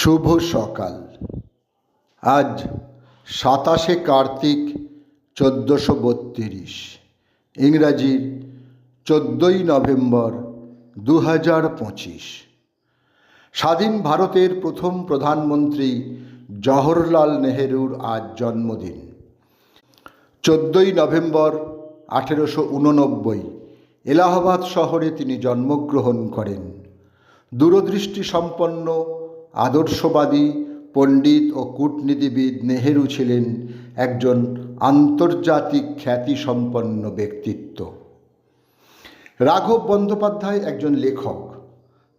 শুভ সকাল। আজ 27শে কার্তিক 1432, ইংরাজির 14ই নভেম্বর 2025। স্বাধীন ভারতের প্রথম প্রধানমন্ত্রী জওহরলাল নেহেরুর আজ জন্মদিন। 14ই নভেম্বর 1889 এলাহাবাদ শহরে তিনি জন্মগ্রহণ করেন। দূরদৃষ্টি সম্পন্ন, আদর্শবাদী, পণ্ডিত ও কূটনীতিবিদ নেহেরু ছিলেন একজন আন্তর্জাতিক খ্যাতিসম্পন্ন ব্যক্তিত্ব। রাঘব বন্দ্যোপাধ্যায় একজন লেখক।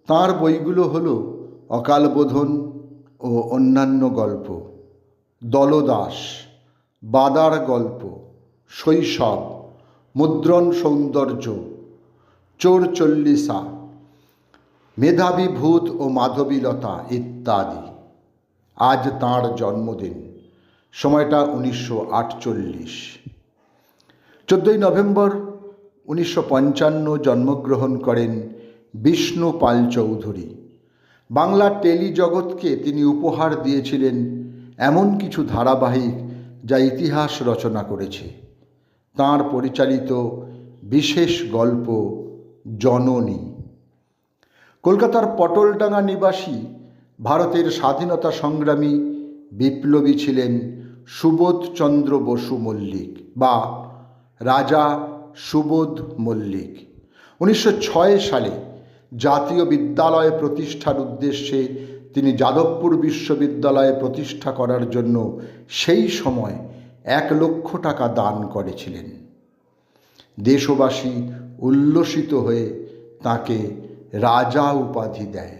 তাঁর বইগুলো হল অকালবোধন ও অন্যান্য গল্প, দলদাস, বাদার গল্প, শৈশব, মুদ্রণ সৌন্দর্য, চোর চল্লিশা, মেধাবী ভূত ও মাধবীলতা ইত্যাদি। আজ তাঁর জন্মদিন, সময়টা 1948। 14ই নভেম্বর 1955 জন্মগ্রহণ করেন বিষ্ণু পাল চৌধুরী। বাংলা টেলিজগৎকে তিনি উপহার দিয়েছিলেন এমন কিছু ধারাবাহিক যা ইতিহাস রচনা করেছে। তাঁর পরিচালিত বিশেষ গল্প জননী। কলকাতার পটলডাঙ্গা নিবাসী ভারতের স্বাধীনতা সংগ্রামী বিপ্লবী ছিলেন সুবোধচন্দ্র বসু মল্লিক বা রাজা সুবোধ মল্লিক। 1906 সালে জাতীয় বিদ্যালয় প্রতিষ্ঠার উদ্দেশ্যে তিনি যাদবপুর বিশ্ববিদ্যালয় প্রতিষ্ঠা করার জন্য সেই সময় 1 লক্ষ টাকা দান করেছিলেন। দেশবাসী উল্লসিত হয়ে তাকে রাজা উপাধি দেয়।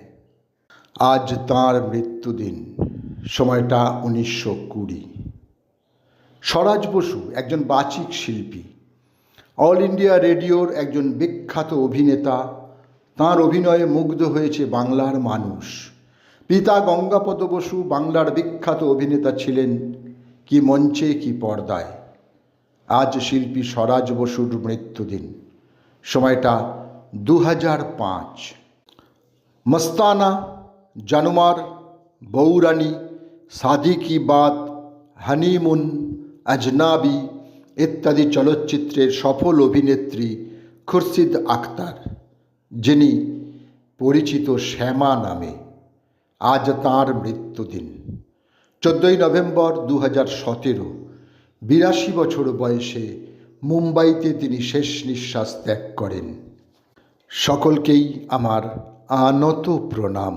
আজ তাঁর মৃত্যুদিন, সময়টা 1920। স্বরাজ বসু একজন বাচিক শিল্পী, অল ইন্ডিয়া রেডিওর একজন বিখ্যাত অভিনেতা। তাঁর অভিনয়ে মুগ্ধ হয়েছে বাংলার মানুষ। পিতা গঙ্গাপদ বসু বাংলার বিখ্যাত অভিনেতা ছিলেন, কি মঞ্চে কি পর্দায়। আজ শিল্পী স্বরাজ বসুর মৃত্যুদিন, সময়টা 2005। মস্তানা, জানুমার, বৌরানী, শাদি কি বাত, হানিমুন, আজনাবি ইত্যাদি চলচ্চিত্রের সফল অভিনেত্রী খুরশিদ আখতার, যিনি পরিচিত শ্যামা নামে। আজ তাঁর মৃত্যুদিন, 14ই নভেম্বর 2017। 82 বছর বয়সে মুম্বাইতে তিনি শেষ নিঃশ্বাস ত্যাগ করেন। সকলকেই আমার আনত প্রণাম।